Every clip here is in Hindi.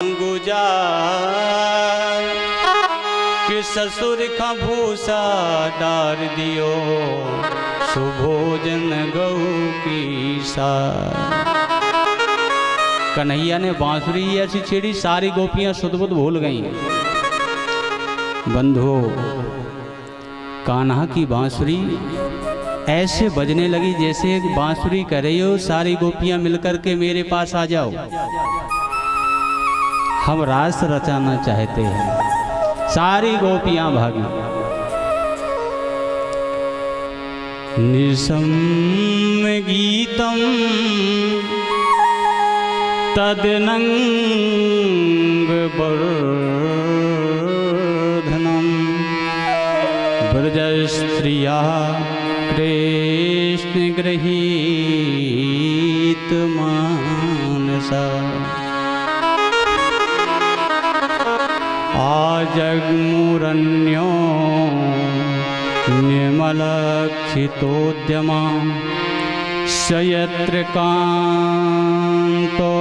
गुजार कि ससुर का भूसा डार दियो सुभोजन गौ की सा। कन्हैया ने बांसुरी ऐसी छेड़ी सारी गोपियां सुध-बुध भूल गईं। बंधु कान्हा की बांसुरी ऐसे बजने लगी जैसे एक बांसुरी कर रही हो, सारी गोपियां मिलकर के मेरे पास आ जाओ, हम रास रचाना चाहते हैं। सारी गोपियां भागी। निशम गीतम तदनंग वर्धनम ब्रजस्त्रिया कृष्ण गृहीत मानसा। आजग्मुरन्यो निर्मलक्षितोद्यमा सयत्र कान्तो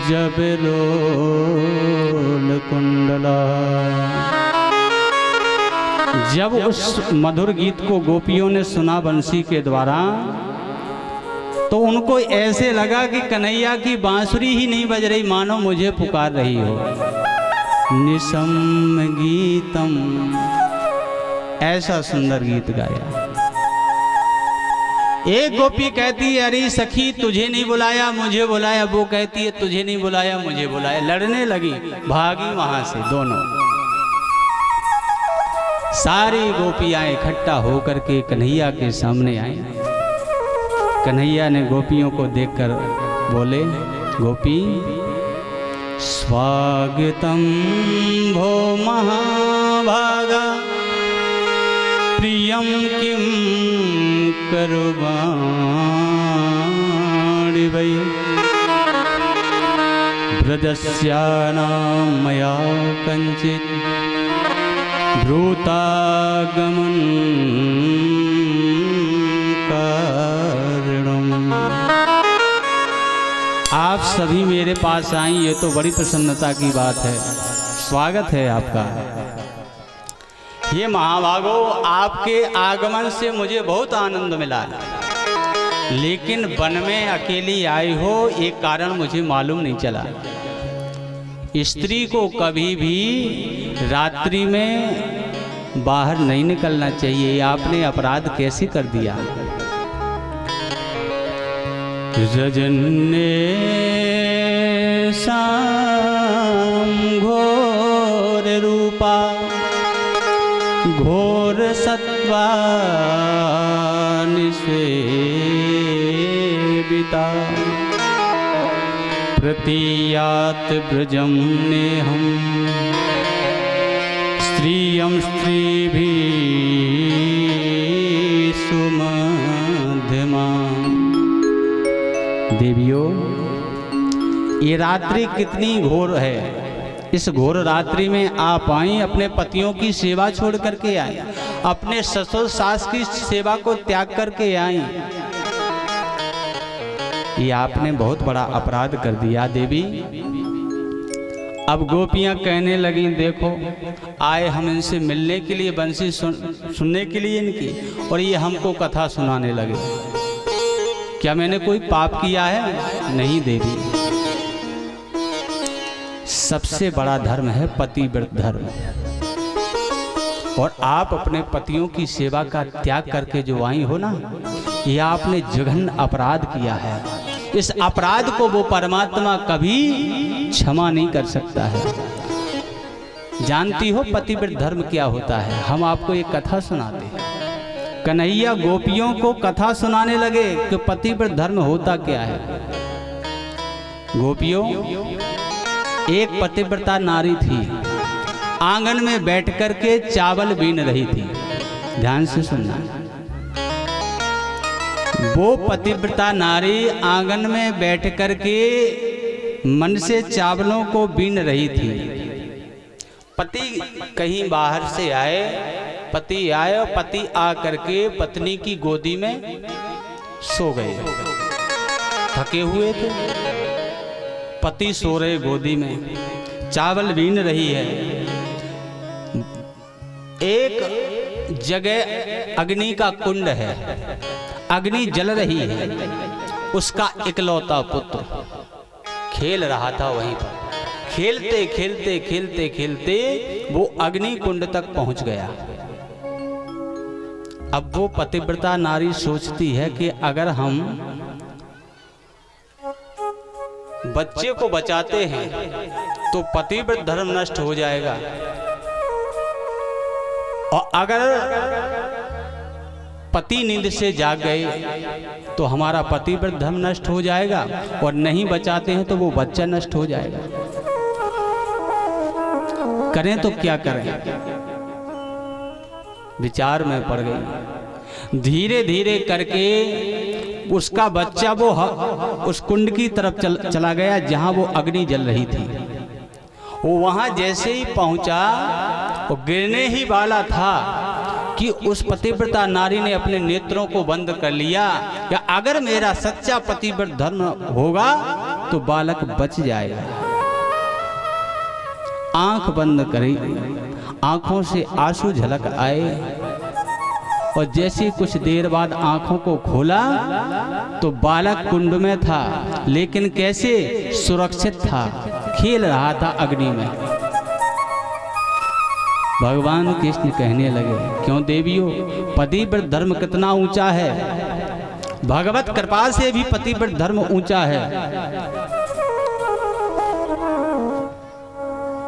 जबिलोलकुंडला। जब उस मधुर गीत को गोपियों ने सुना बंसी के द्वारा, तो उनको ऐसे लगा कि कन्हैया की बांसुरी ही नहीं बज रही, मानो मुझे पुकार रही हो। निशम गीतम, ऐसा सुंदर गीत गाया। एक गोपी कहती है अरे सखी तुझे नहीं बुलाया मुझे बुलाया, वो कहती है तुझे नहीं बुलाया मुझे बुलाया। लड़ने लगी, भागी वहां से दोनों। सारी गोपियां इकट्ठा होकर के कन्हैया के सामने आई। कन्हैया ने गोपियों को देखकर बोले, गोपी स्वागतम भो महाभागा प्रियम किम करवाणि वै ब्रजस्यानां मया कंचित ब्रूतागमन कारणम। आप सभी मेरे पास आई, ये तो बड़ी प्रसन्नता की बात है, स्वागत है आपका। ये महाभागो आपके आगमन से मुझे बहुत आनंद मिला, लेकिन वन में अकेली आई हो एक कारण मुझे मालूम नहीं चला। स्त्री को कभी भी रात्रि में बाहर नहीं निकलना चाहिए, आपने अपराध कैसे कर दिया। रजन्ने शाम घोर रूपा घोर सत्वानिसेविता प्रतीयात ब्रजम नेहम स्त्रियम स्त्रीभिः सुमध्यमा। देवियों, ये रात्रि कितनी घोर है। इस घोर रात्रि में आप आई, अपने पतियों की सेवा छोड़ करके आई, अपने ससुर सास की सेवा को त्याग करके आई। ये आपने बहुत बड़ा अपराध कर दिया देवी। अब गोपियां कहने लगी, देखो आए हम इनसे मिलने के लिए, बंसी सुनने के लिए इनकी, और ये हमको कथा सुनाने लगे। क्या मैंने कोई पाप किया है? नहीं देवी, सबसे बड़ा धर्म है पतिव्रत धर्म, और आप अपने पतियों की सेवा का त्याग करके जो आई हो ना, यह आपने जघन्य अपराध किया है। इस अपराध को वो परमात्मा कभी क्षमा नहीं कर सकता है। जानती हो पतिव्रत धर्म क्या होता है? हम आपको एक कथा सुनाते हैं। कन्हैया गोपियों को कथा सुनाने लगे कि पतिव्रत धर्म होता क्या है। गोपियों, एक पतिव्रता नारी थी, आंगन में बैठ करके चावल बीन रही थी। ध्यान से सुनना। वो पतिव्रता नारी आंगन में बैठ करके मन से चावलों को बीन रही थी। पति कहीं बाहर से आए, पति आए और पति आ करके पत्नी की गोदी में सो गए। थके हुए थे, पति सो रहे गोदी में, चावल बीन रही है। एक जगह अग्नि का कुंड है, अग्नि जल रही है। उसका इकलौता पुत्र खेल रहा था वहीं पर। खेलते खेलते खेलते खेलते वो अग्नि कुंड तक पहुंच गया। अब वो पतिव्रता नारी सोचती है कि अगर हम बच्चे को बचाते हैं तो पतिव्रत धर्म नष्ट हो जाएगा, और अगर पति नींद से जाग गए तो हमारा पतिव्रत धर्म नष्ट हो जाएगा, और नहीं बचाते हैं तो वो बच्चा नष्ट हो जाएगा। करें तो क्या करें? विचार में पड़ गई। धीरे धीरे करके उसका बच्चा वो उस कुंड की तरफ चला गया जहां वो अग्नि जल रही थी। वो वहां जैसे ही पहुंचा, वो गिरने ही वाला था कि उस पतिव्रता नारी ने अपने नेत्रों को बंद कर लिया कि अगर मेरा सच्चा पतिव्रत धर्म होगा तो बालक बच जाएगा। आंख बंद करी, आंखों से आंसू झलक आए, और जैसे कुछ देर बाद आंखों को खोला तो बालक कुंड में था, लेकिन कैसे? सुरक्षित था, खेल रहा था अग्नि में। भगवान कृष्ण कहने लगे, क्यों देवियों, पतिव्रत धर्म कितना ऊंचा है। भगवत कृपा से भी पतिव्रत धर्म ऊंचा है।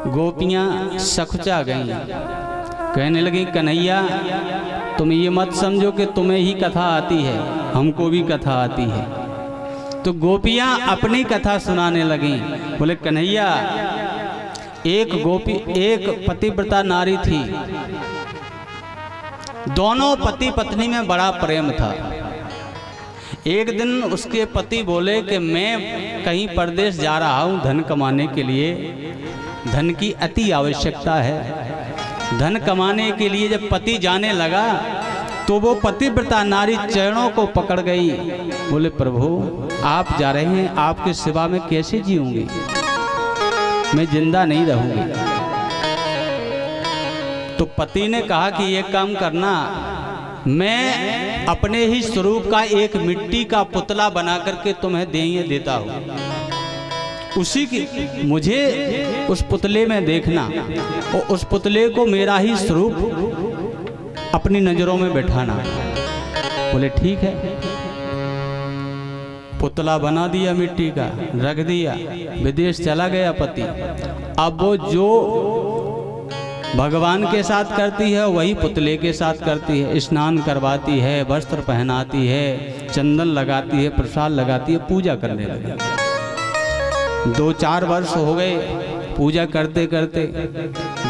गोपियां सकुचा गईं, कहने लगी, कन्हैया तुम ये मत समझो कि तुम्हें ही कथा आती है, हमको भी कथा आती है। तो गोपियां अपनी कथा सुनाने लगीं। बोले, कन्हैया एक पतिव्रता नारी थी, दोनों पति पत्नी में बड़ा प्रेम था। एक दिन उसके पति बोले कि मैं कहीं परदेश जा रहा हूं धन कमाने के लिए, धन की अति आवश्यकता है। धन कमाने के लिए जब पति जाने लगा तो वो पतिव्रता नारी चरणों को पकड़ गई। बोले, प्रभु आप जा रहे हैं, आपके सिवा में कैसे जीऊंगी, मैं जिंदा नहीं रहूंगी। तो पति ने कहा कि ये काम करना, मैं अपने ही स्वरूप का एक मिट्टी का पुतला बना करके तुम्हें देता हूं, उसी की मुझे उस पुतले में देखना, और उस पुतले को मेरा ही स्वरूप अपनी नजरों में बैठाना। बोले, ठीक है। पुतला बना दिया मिट्टी का, रख दिया, विदेश चला गया पति। अब वो जो भगवान के साथ करती है वही पुतले के साथ करती है। स्नान करवाती है, वस्त्र पहनाती है, चंदन लगाती है, प्रसाद लगाती है, पूजा करने लगी। 2-4 वर्ष हो गए पूजा करते करते।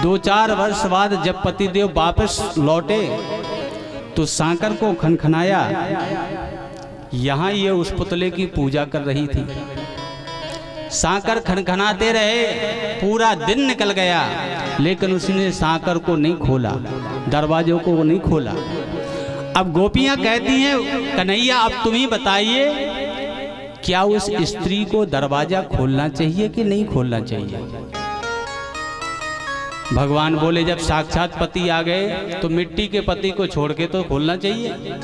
2-4 वर्ष बाद जब पतिदेव वापस लौटे तो सांकर को खनखनाया, यहाँ ये उस पुतले की पूजा कर रही थी। सांकर खनखनाते रहे, पूरा दिन निकल गया, लेकिन उसने सांकर को नहीं खोला, दरवाजों को वो नहीं खोला। अब गोपियां कहती हैं, कन्हैया अब तुम ही बताइए, क्या उस स्त्री को दरवाजा खोलना चाहिए कि नहीं खोलना चाहिए? भगवान बोले, जब साक्षात पति आ गए तो मिट्टी के पति को छोड़ के तो खोलना चाहिए।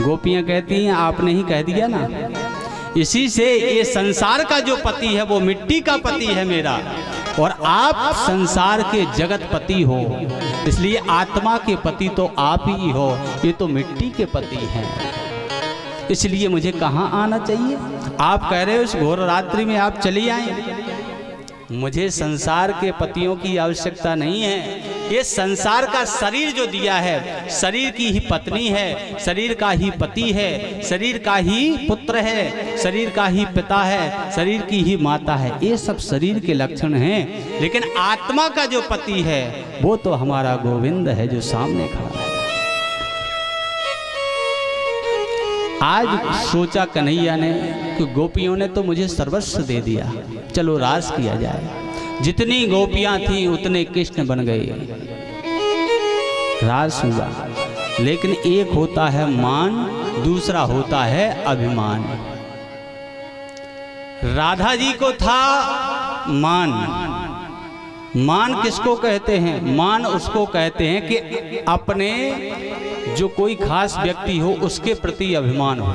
गोपियां कहती हैं, आपने ही कह दिया ना, इसी से ये संसार का जो पति है वो मिट्टी का पति है मेरा, और आप संसार के जगत पति हो, इसलिए आत्मा के पति तो आप ही हो, ये तो मिट्टी के पति हैं, इसलिए मुझे कहाँ आना चाहिए? आप कह रहे हो इस घोर रात्रि में आप चली आए, मुझे संसार के पतियों की आवश्यकता नहीं है। ये संसार का शरीर जो दिया है, शरीर की ही पत्नी है, शरीर का ही पति है, शरीर का ही पुत्र है, शरीर का ही पिता है, शरीर की ही माता है, ये सब शरीर के लक्षण हैं। लेकिन आत्मा का जो पति है वो तो हमारा गोविंद है जो सामने खड़ा है। आज सोचा कन्हैया ने कि गोपियों ने तो मुझे सर्वस्व दे दिया, चलो रास किया जाए। जितनी गोपियां थी उतने कृष्ण बन गए, रास हुआ। लेकिन एक होता है मान, दूसरा होता है अभिमान। राधा जी को था मान। मान किसको कहते हैं? मान उसको कहते हैं कि अपने जो कोई खास व्यक्ति हो उसके प्रति अभिमान हो,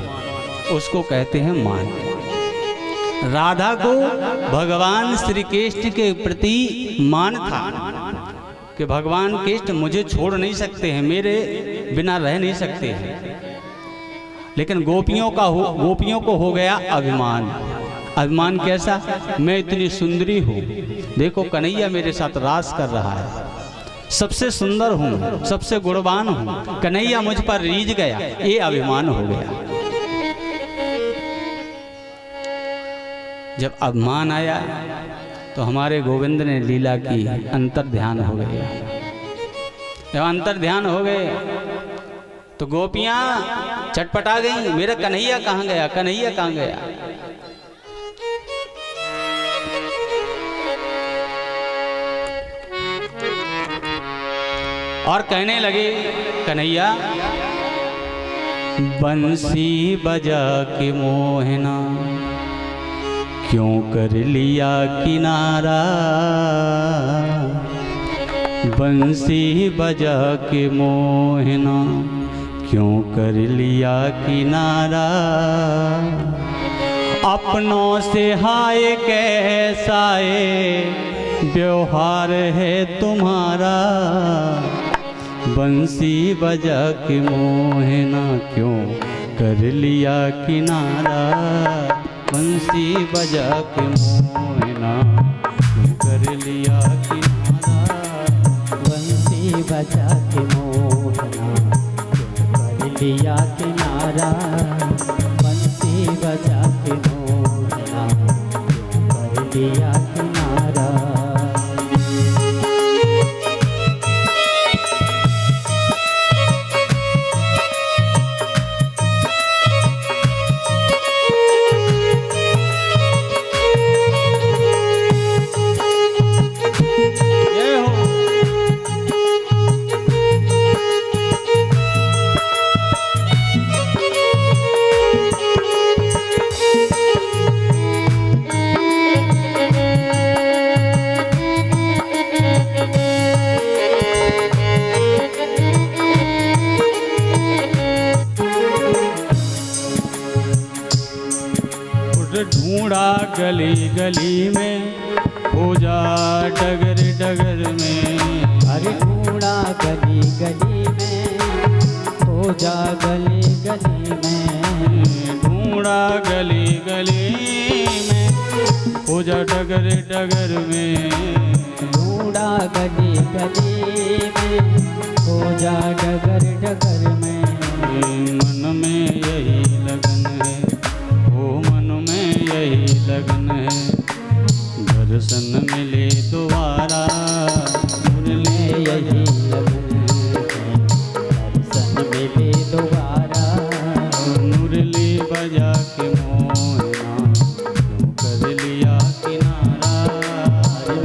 उसको कहते हैं मान। राधा को भगवान श्री कृष्ण के प्रति मान था कि भगवान कृष्ण मुझे छोड़ नहीं सकते हैं, मेरे बिना रह नहीं सकते हैं। लेकिन गोपियों को हो गया अभिमान। अभिमान कैसा? मैं इतनी सुंदरी हूँ, देखो कन्हैया मेरे साथ रास कर रहा है, सबसे सुंदर हूँ, सबसे गुणवान हूँ, कन्हैया मुझ पर रीझ गया, ये अभिमान हो गया। जब अभिमान आया तो हमारे गोविंद ने लीला की, अंतर ध्यान हो गया। जब अंतर ध्यान हो गए तो गोपियां चटपटा गई, मेरा कन्हैया कहाँ गया, कन्हैया कहाँ गया। और कहने लगे, कन्हैया बंसी बजा के मोहना क्यों कर लिया किनारा, बंसी बजा के मोहना क्यों कर लिया किनारा, अपनों से हाय कैसा व्यवहार है तुम्हारा, बंसी बजा के मोहना क्यों कर लिया किनारा, बंसी बजा के मोहना क्यों कर लिया किनारा, बंसी बजा के मोहना क्यों कर लिया किनारा, बंसी बजा के मोहना क्यों कर लिया किनारा। ढूंढा गली गली में, खोजा डगर डगर में, अरे ढूंढा गली गली में, खोजा गली गली में, ढूंढा गली गली में, खोजा डगर डगर में, ढूंढा गली गली में, खोजा डगर डगर में, मन में यही लगन है, मन में यही लगन है, दर्शन मिले दोबारा, मुरली यही लगन है, दर्शन मिले दोबारा, मुरली बजा के मोहना क्यों कर लिया किनारा,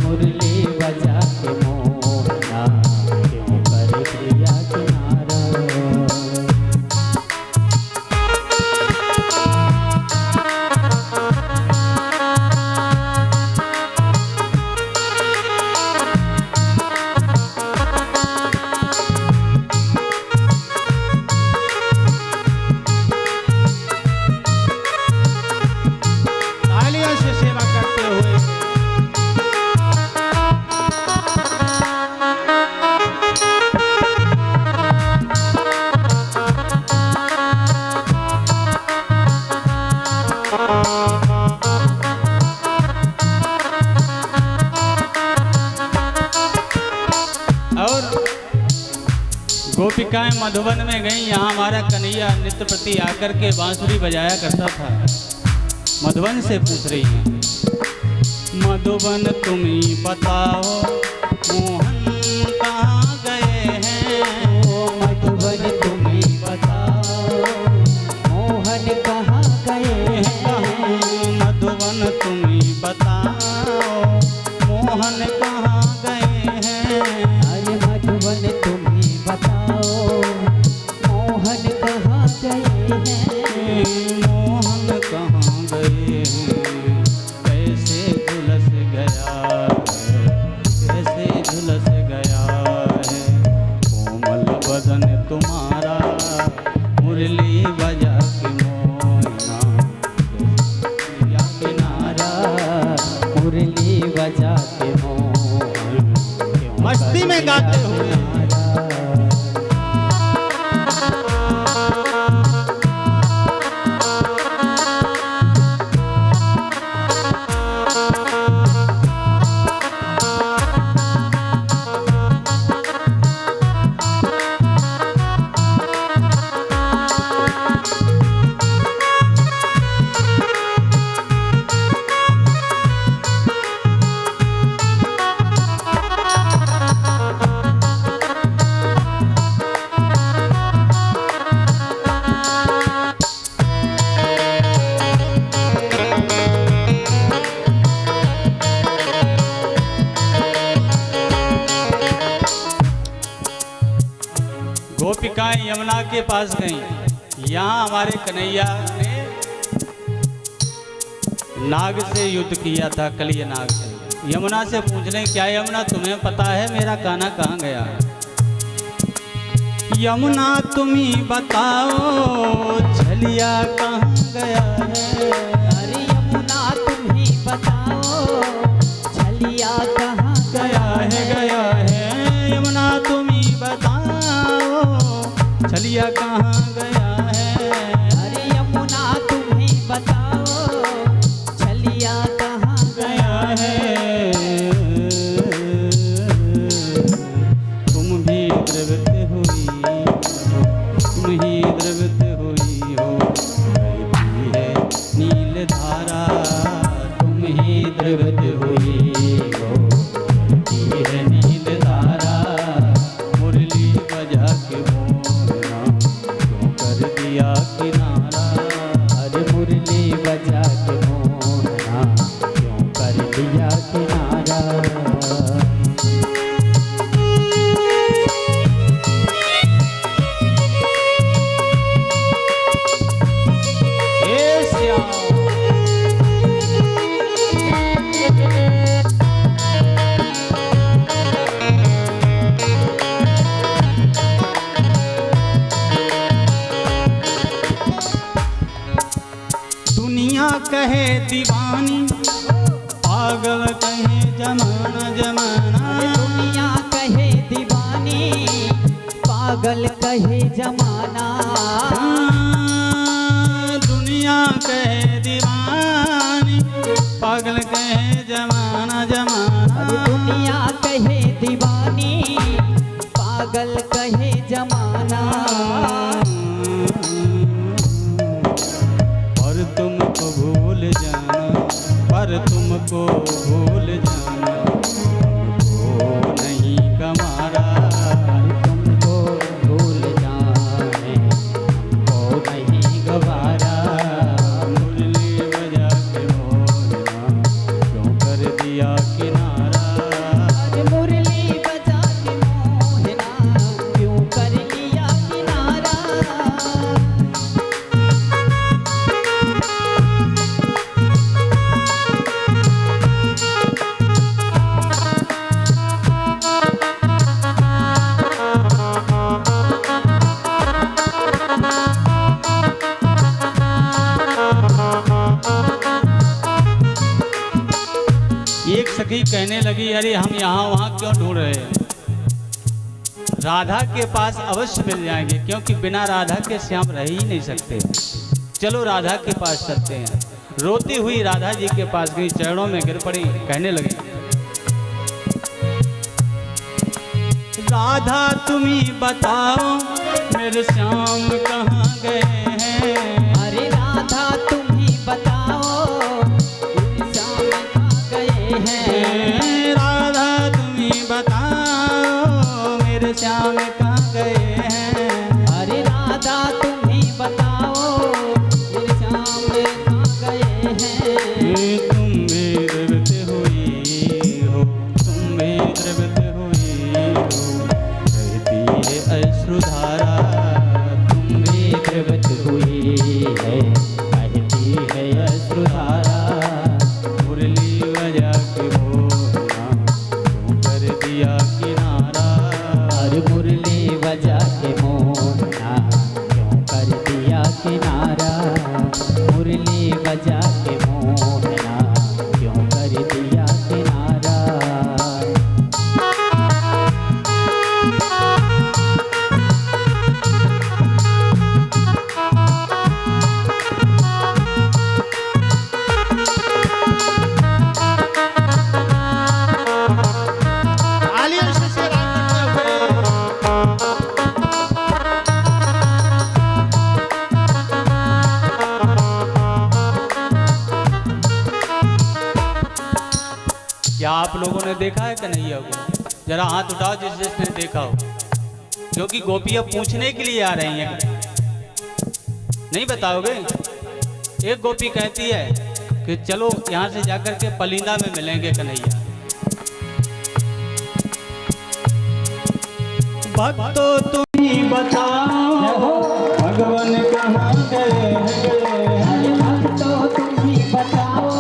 मुरली बजा के मोहना क्यों कर लिया किनारा। गोपिकाएं मधुबन में गईं। यहाँ हमारा कन्हैया नित्य प्रति आकर के बांसुरी बजाया करता था। मधुबन से पूछ रही हैं, मधुबन तुम ही बताओ मोहन कहाँ गए हैं। ओ मधुबन तुम ही बताओ मोहन कहाँ गए हैं। मधुबन तुम ही बताओ मोहन कहाँ गए हैं। अरे मधुबन तुम ही बताओ मोहन कहाँ गए हैं। मोहन कहाँ गए हैं। मुरली बजा के मोहन क्यों मस्ती में कर गाते दिया हुए। किनारा। गोपिकाएं यमुना के पास गईं। यहाँ हमारे कन्हैया ने नाग से युद्ध किया था, कलिय नाग से। यमुना से पूछ रहे क्या यमुना तुम्हें पता है मेरा कान्हा कहाँ गया है? यमुना तुम ही बताओ छलिया कहाँ गया है? अरे यमुना तुम ही बताओ छलिया कहाँ गया है यमुना तुम ही बताओ छलिया कहाँ गया है? अरे यमुना तुम ही बताओ छलिया कहाँ गया है। तुम भी द्रवित हुई हो, तुम ही द्रवित हुई हो, बहती है नील धारा। तुम ही द्रवित हुई हो, बहती है नील धारा। मुरली बजा के मोहना क्यों कर दिया किनारा? अरे मुरली बजा के मोहना क्यों कर दिया किनारा। हे श्याम दुनिया कहे दीवानी, पागल कहे जमाना जमाना। अरे दुनिया कहे दीवानी पागल कहे जमाना। दुनिया कहे दीवानी, पागल कहे जमाना जमाना। अरे दुनिया कहे दीवानी पागल कहे जमाना। और तुमको भूल जाना, पर तुमको भूल जाना तुमको नहीं गमारा। तुमको भूल जाए हमको नहीं गवारा। मुरली बजा के मोहना क्यों कर दिया किनारा? अरे मुरली बजा के मोहना क्यों कर लिया किनारा। एक सखी कहने लगी अरे हम यहाँ वहाँ क्यों ढूंढ रहे हैं? राधा के पास अवश्य मिल जाएंगे, क्योंकि बिना राधा के श्याम रह ही नहीं सकते। चलो राधा के पास चलते हैं। रोती हुई राधा जी के पास गई, चरणों में गिर पड़ी, कहने लगी राधा तुम ही बताओ मेरे श्याम कहाँ गए हैं? अरे राधा तुम ही बताओ मेरे श्याम कहाँ गए हैं। राधा तुम ही बताओ मेरे श्याम कहाँ गए हैं? अरे राधा तुम ही बताओ मेरे श्याम कहाँ गए हैं। तुम भी द्रवित हुई हो, तुम भी द्रवित हुई हो, बहती है अश्रुधारा। तुम भी द्रवित क्या आप लोगों ने देखा है कन्हैया को? जरा हाथ उठाओ जिस जिसने देखा हो, क्योंकि गोपी अब पूछने के लिए आ रही हैं। नहीं बताओगे? एक गोपी कहती है कि चलो यहाँ से जाकर के पलिंदा में मिलेंगे कन्हैया। भक्तो तुम ही बताओ भगवान कहाँ गए हैं? भक्तों तुम ही बताओ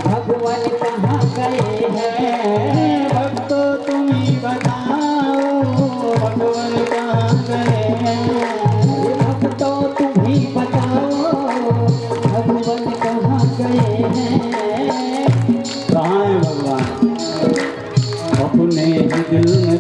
भगवान कहाँ गए हैं? भक्तो तुम ही बताओ भगवान कहाँ गए हैं? भक्तों तुम ही बताओ भगवान कहाँ गए हैं? कहाँ है भगवान? अपने ही दिल में